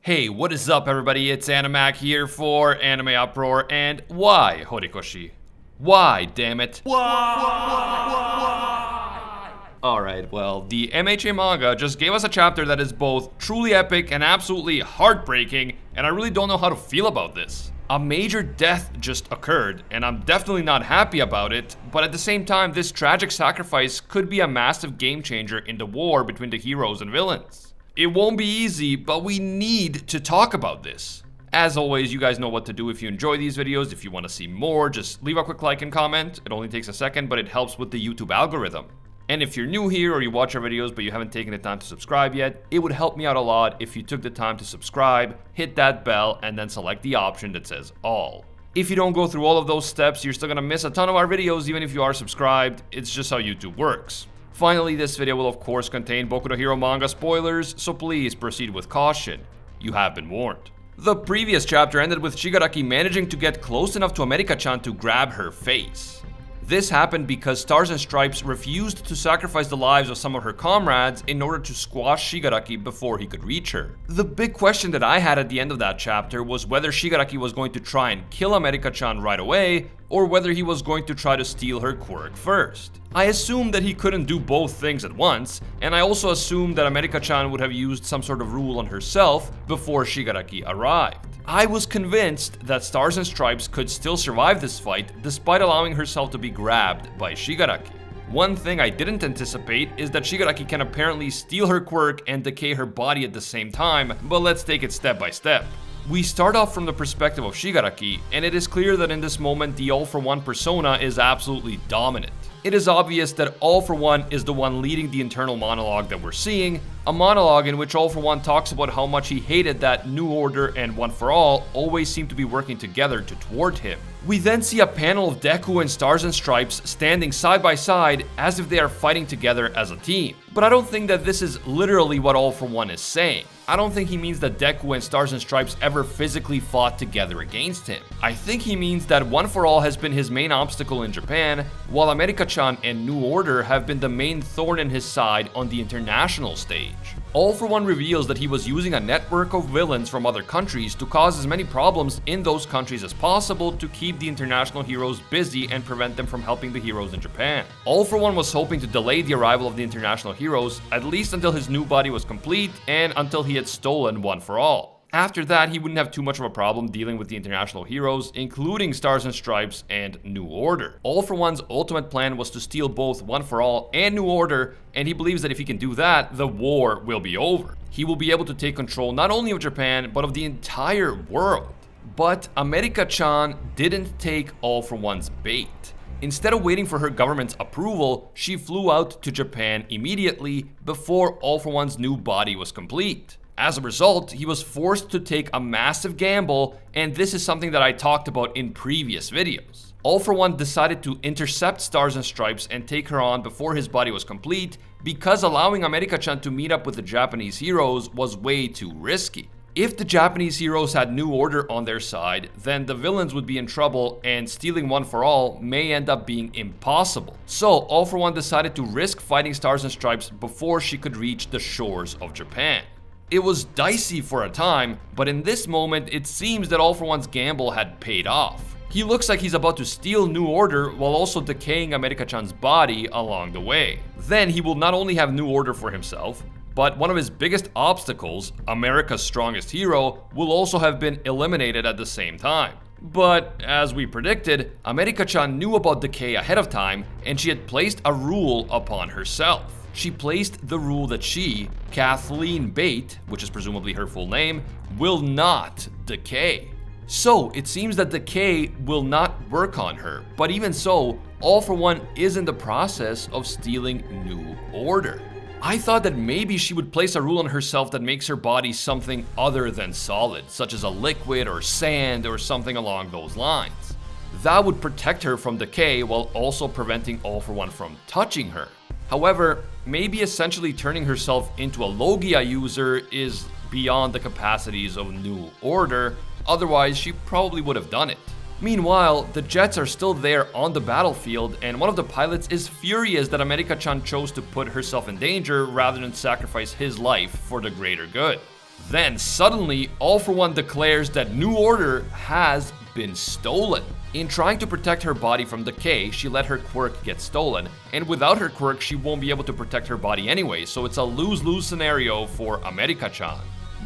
Hey, what is up everybody? It's Animac here for AnimeUproar, and why, Horikoshi? Why, damn it? Why? Alright, well, the MHA manga just gave us a chapter that is both truly epic and absolutely heartbreaking, and I really don't know how to feel about this. A major death just occurred, and I'm definitely not happy about it, but at the same time, this tragic sacrifice could be a massive game changer in the war between the heroes and villains. It won't be easy, but we need to talk about this. As always, you guys know what to do if you enjoy these videos. If you want to see more, just leave a quick like and comment. It only takes a second, but it helps with the YouTube algorithm. And if you're new here or you watch our videos but you haven't taken the time to subscribe yet, it would help me out a lot if you took the time to subscribe, hit that bell, and then select the option that says all. If you don't go through all of those steps, you're still gonna miss a ton of our videos even if you are subscribed. It's just how YouTube works. Finally, this video will of course contain Boku no Hero manga spoilers, so please proceed with caution. You have been warned. The previous chapter ended with Shigaraki managing to get close enough to America-chan to grab her face. This happened because Stars and Stripes refused to sacrifice the lives of some of her comrades in order to squash Shigaraki before he could reach her. The big question that I had at the end of that chapter was whether Shigaraki was going to try and kill America-chan right away, or whether he was going to try to steal her quirk first. I assumed that he couldn't do both things at once, and I also assumed that America-chan would have used some sort of rule on herself before Shigaraki arrived. I was convinced that Stars and Stripes could still survive this fight despite allowing herself to be grabbed by Shigaraki. One thing I didn't anticipate is that Shigaraki can apparently steal her quirk and decay her body at the same time, but let's take it step by step. We start off from the perspective of Shigaraki, and it is clear that in this moment the All For One persona is absolutely dominant. It is obvious that All For One is the one leading the internal monologue that we're seeing, a monologue in which All For One talks about how much he hated that New Order and One For All always seem to be working together to thwart him. We then see a panel of Deku and Stars and Stripes standing side by side as if they are fighting together as a team. But I don't think that this is literally what All For One is saying. I don't think he means that Deku and Stars and Stripes ever physically fought together against him. I think he means that One For All has been his main obstacle in Japan, while America-chan and New Order have been the main thorn in his side on the international stage. All For One reveals that he was using a network of villains from other countries to cause as many problems in those countries as possible to keep the international heroes busy and prevent them from helping the heroes in Japan. All For One was hoping to delay the arrival of the international heroes, at least until his new body was complete and until he had stolen One For All. After that, he wouldn't have too much of a problem dealing with the international heroes, including Stars and Stripes and New Order. All For One's ultimate plan was to steal both One For All and New Order, and he believes that if he can do that, the war will be over. He will be able to take control not only of Japan, but of the entire world. But America-chan didn't take All For One's bait. Instead of waiting for her government's approval, she flew out to Japan immediately before All For One's new body was complete. As a result, he was forced to take a massive gamble, and this is something that I talked about in previous videos. All For One decided to intercept Stars and Stripes and take her on before his body was complete because allowing America-chan to meet up with the Japanese heroes was way too risky. If the Japanese heroes had New Order on their side, then the villains would be in trouble and stealing One For All may end up being impossible. So All For One decided to risk fighting Stars and Stripes before she could reach the shores of Japan. It was dicey for a time, but in this moment, it seems that All For One's gamble had paid off. He looks like he's about to steal New Order while also decaying America-chan's body along the way. Then he will not only have New Order for himself, but one of his biggest obstacles, America's strongest hero, will also have been eliminated at the same time. But as we predicted, America-chan knew about decay ahead of time, and she had placed a rule upon herself. She placed the rule that she, Kathleen Bate, which is presumably her full name, will not decay. So it seems that decay will not work on her, but even so, All For One is in the process of stealing New Order. I thought that maybe she would place a rule on herself that makes her body something other than solid, such as a liquid or sand or something along those lines. That would protect her from decay while also preventing All For One from touching her. However, maybe essentially turning herself into a Logia user is beyond the capacities of New Order, otherwise she probably would have done it. Meanwhile, the jets are still there on the battlefield, and one of the pilots is furious that America-chan chose to put herself in danger rather than sacrifice his life for the greater good. Then suddenly, All For One declares that New Order has been stolen. In trying to protect her body from decay, she let her quirk get stolen, and without her quirk, she won't be able to protect her body anyway, so it's a lose-lose scenario for America-chan.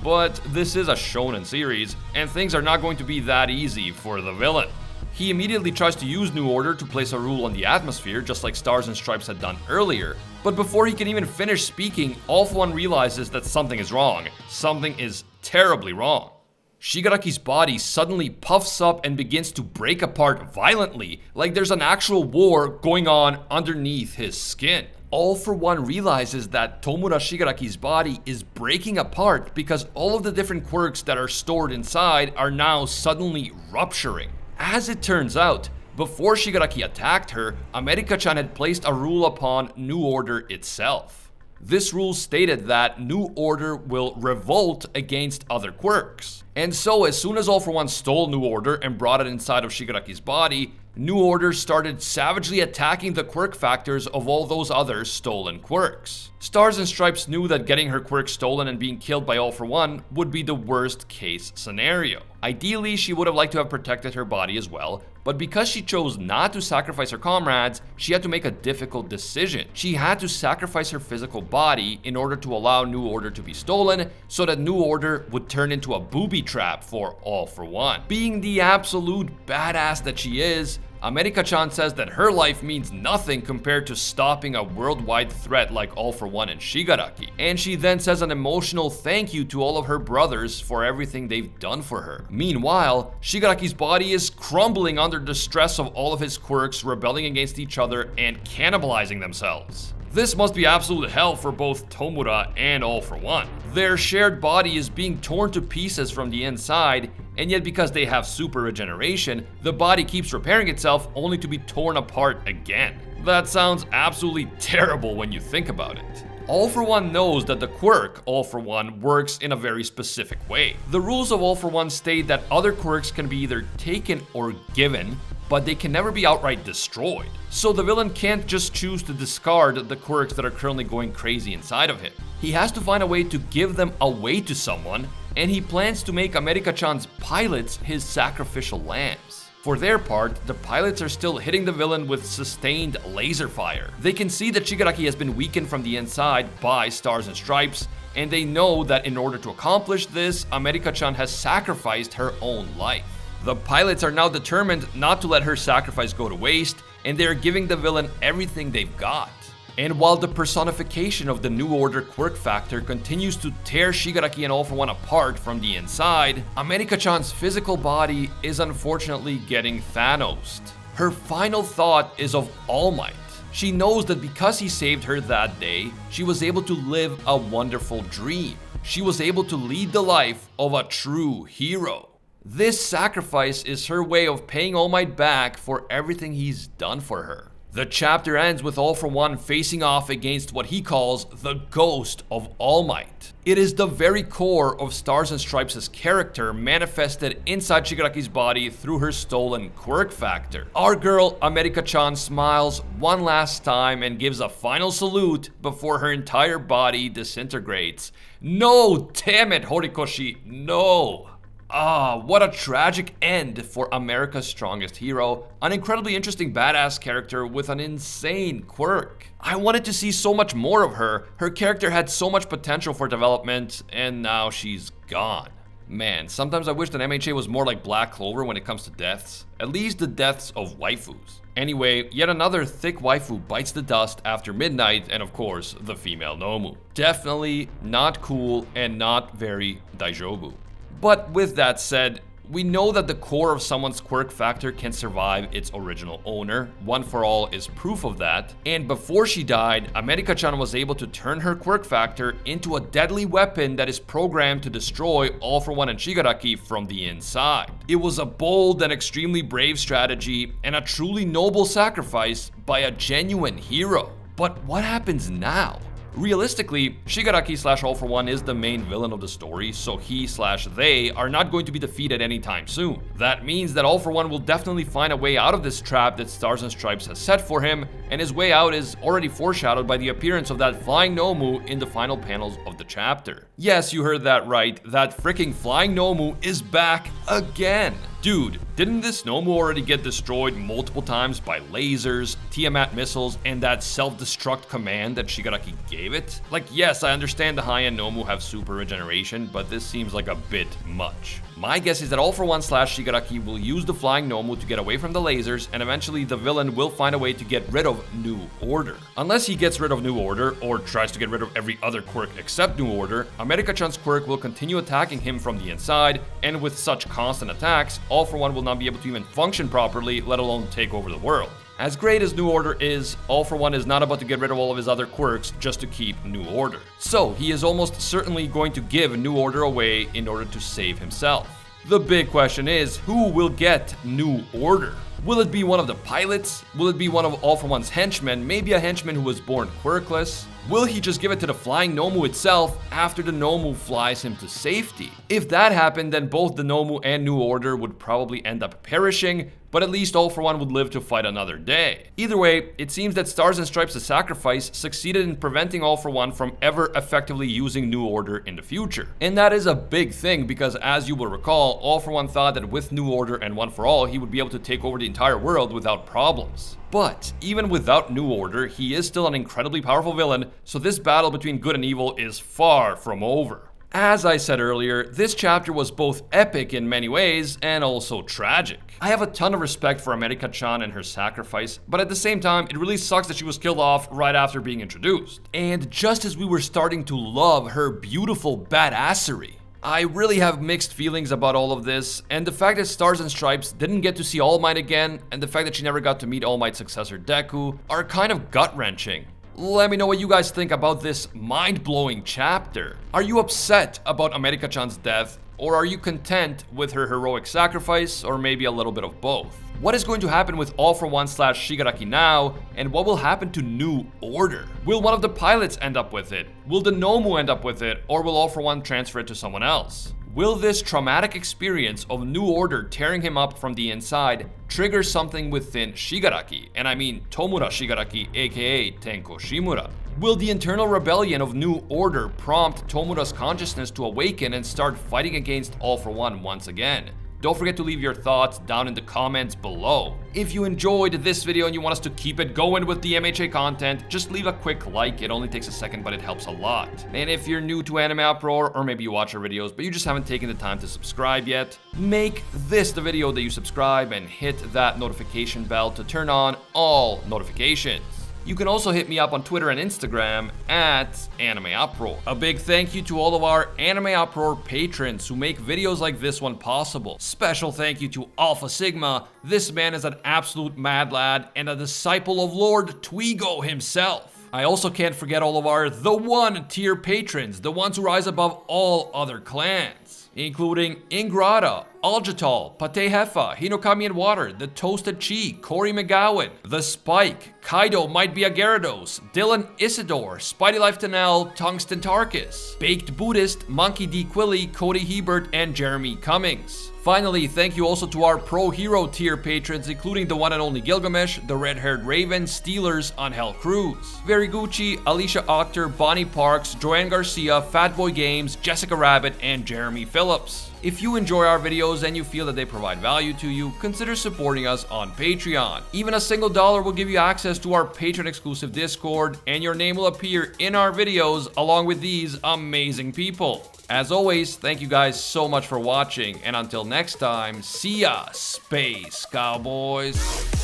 But this is a shonen series, and things are not going to be that easy for the villain. He immediately tries to use New Order to place a rule on the atmosphere, just like Stars and Stripes had done earlier. But before he can even finish speaking, All For One realizes that something is wrong. Something is terribly wrong. Shigaraki's body suddenly puffs up and begins to break apart violently, like there's an actual war going on underneath his skin. All For One realizes that Tomura Shigaraki's body is breaking apart because all of the different quirks that are stored inside are now suddenly rupturing. As it turns out, before Shigaraki attacked her, America-chan had placed a rule upon New Order itself. This rule stated that New Order will revolt against other quirks. And so as soon as All For One stole New Order and brought it inside of Shigaraki's body, New Order started savagely attacking the quirk factors of all those other stolen quirks. Stars and Stripes knew that getting her quirk stolen and being killed by All For One would be the worst case scenario. Ideally, she would have liked to have protected her body as well, but because she chose not to sacrifice her comrades, she had to make a difficult decision. She had to sacrifice her physical body in order to allow New Order to be stolen, so that New Order would turn into a booby trap for All For One. Being the absolute badass that she is, America-chan says that her life means nothing compared to stopping a worldwide threat like All For One and Shigaraki. And she then says an emotional thank you to all of her brothers for everything they've done for her. Meanwhile, Shigaraki's body is crumbling under the stress of all of his quirks rebelling against each other and cannibalizing themselves. This must be absolute hell for both Tomura and All For One. Their shared body is being torn to pieces from the inside, and yet because they have super regeneration, the body keeps repairing itself only to be torn apart again. That sounds absolutely terrible when you think about it. All For One knows that the quirk All For One works in a very specific way. The rules of All For One state that other quirks can be either taken or given, but they can never be outright destroyed. So the villain can't just choose to discard the quirks that are currently going crazy inside of him. He has to find a way to give them away to someone, and he plans to make America-chan's pilots his sacrificial lambs. For their part, the pilots are still hitting the villain with sustained laser fire. They can see that Shigaraki has been weakened from the inside by Stars and Stripes, and they know that in order to accomplish this, America-chan has sacrificed her own life. The pilots are now determined not to let her sacrifice go to waste, and they're giving the villain everything they've got. And while the personification of the New Order quirk factor continues to tear Shigaraki and All For One apart from the inside, America-chan's physical body is unfortunately getting Thanos'd. Her final thought is of All Might. She knows that because he saved her that day, she was able to live a wonderful dream. She was able to lead the life of a true hero. This sacrifice is her way of paying All Might back for everything he's done for her. The chapter ends with All For One facing off against what he calls the ghost of All Might. It is the very core of Stars and Stripes' character manifested inside Shigaraki's body through her stolen quirk factor. Our girl America-chan smiles one last time and gives a final salute before her entire body disintegrates. No, damn it, Horikoshi, no. What a tragic end for America's strongest hero, an incredibly interesting badass character with an insane quirk. I wanted to see so much more of her. Her character had so much potential for development, and now she's gone. Man, sometimes I wish that MHA was more like Black Clover when it comes to deaths. At least the deaths of waifus. Anyway, yet another thick waifu bites the dust after midnight, and of course, the female Nomu. Definitely not cool and not very daijobu. But with that said, we know that the core of someone's quirk factor can survive its original owner. One for All is proof of that. And before she died, America-chan was able to turn her quirk factor into a deadly weapon that is programmed to destroy All For One and Shigaraki from the inside. It was a bold and extremely brave strategy and a truly noble sacrifice by a genuine hero. But what happens now? Realistically, Shigaraki / All for One is the main villain of the story, so he/they are not going to be defeated anytime soon. That means that All for One will definitely find a way out of this trap that Stars and Stripes has set for him, and his way out is already foreshadowed by the appearance of that flying Nomu in the final panels of the chapter. Yes, you heard that right, that freaking flying Nomu is back again. Dude, didn't this Nomu already get destroyed multiple times by lasers, Tiamat missiles, and that self-destruct command that Shigaraki gave it? Like, yes, I understand the high-end Nomu have super regeneration, but this seems like a bit much. My guess is that All for One / Shigaraki will use the flying Nomu to get away from the lasers, and eventually the villain will find a way to get rid of New Order. Unless he gets rid of New Order, or tries to get rid of every other quirk except New Order, America-chan's quirk will continue attacking him from the inside, and with such constant attacks, All for One will not be able to even function properly, let alone take over the world. As great as New Order is, All for One is not about to get rid of all of his other quirks just to keep New Order. So he is almost certainly going to give New Order away in order to save himself. The big question is, who will get New Order? Will it be one of the pilots? Will it be one of All for One's henchmen, maybe a henchman who was born quirkless? Will he just give it to the flying Nomu itself after the Nomu flies him to safety? If that happened, then both the Nomu and New Order would probably end up perishing, but at least All for One would live to fight another day. Either way, it seems that Stars and Stripes' sacrifice succeeded in preventing All for One from ever effectively using New Order in the future. And that is a big thing because, as you will recall, All for One thought that with New Order and One for All, he would be able to take over the entire world without problems. But even without New Order, he is still an incredibly powerful villain, so this battle between good and evil is far from over. As I said earlier, this chapter was both epic in many ways and also tragic. I have a ton of respect for America-chan and her sacrifice, but at the same time, it really sucks that she was killed off right after being introduced. And just as we were starting to love her beautiful badassery, I really have mixed feelings about all of this, and the fact that Stars and Stripes didn't get to see All Might again, and the fact that she never got to meet All Might's successor Deku, are kind of gut-wrenching. Let me know what you guys think about this mind-blowing chapter. Are you upset about America-chan's death, or are you content with her heroic sacrifice, or maybe a little bit of both? What is going to happen with All for One / Shigaraki now, and what will happen to New Order? Will one of the pilots end up with it? Will the Nomu end up with it, or will All for One transfer it to someone else? Will this traumatic experience of New Order tearing him up from the inside trigger something within Shigaraki? And I mean Tomura Shigaraki, aka Tenko Shimura. Will the internal rebellion of New Order prompt Tomura's consciousness to awaken and start fighting against All for One once again? Don't forget to leave your thoughts down in the comments below. If you enjoyed this video and you want us to keep it going with the MHA content, just leave a quick like. It only takes a second, but it helps a lot. And if you're new to AnimeUproar, or maybe you watch our videos, but you just haven't taken the time to subscribe yet, make this the video that you subscribe and hit that notification bell to turn on all notifications. You can also hit me up on Twitter and Instagram at AnimeUproar. A big thank you to all of our AnimeUproar patrons who make videos like this one possible. Special thank you to Alpha Sigma. This man is an absolute mad lad and a disciple of Lord Twigo himself. I also can't forget all of our The One tier patrons, the ones who rise above all other clans, including Ingrata, Aljatal, Pate Hefa, Hinokami and Water, The Toasted Chi, Corey McGowan, The Spike, Kaido Might Be a Gyarados, Dylan Isidore, Spidey Life Tanel, Tungsten Tarkus, Baked Buddhist, Monkey D. Quilly, Cody Hebert, and Jeremy Cummings. Finally, thank you also to our Pro Hero tier patrons, including the one and only Gilgamesh, the Red-Haired Raven, Steelers on Hell Cruz, Veriguchi, Alicia Octor, Bonnie Parks, Joanne Garcia, Fatboy Games, Jessica Rabbit, and Jeremy Phillips. If you enjoy our videos and you feel that they provide value to you, consider supporting us on Patreon. Even a single dollar will give you access to our Patreon-exclusive Discord, and your name will appear in our videos along with these amazing people. As always, thank you guys so much for watching, and until next time, see ya, Space Cowboys.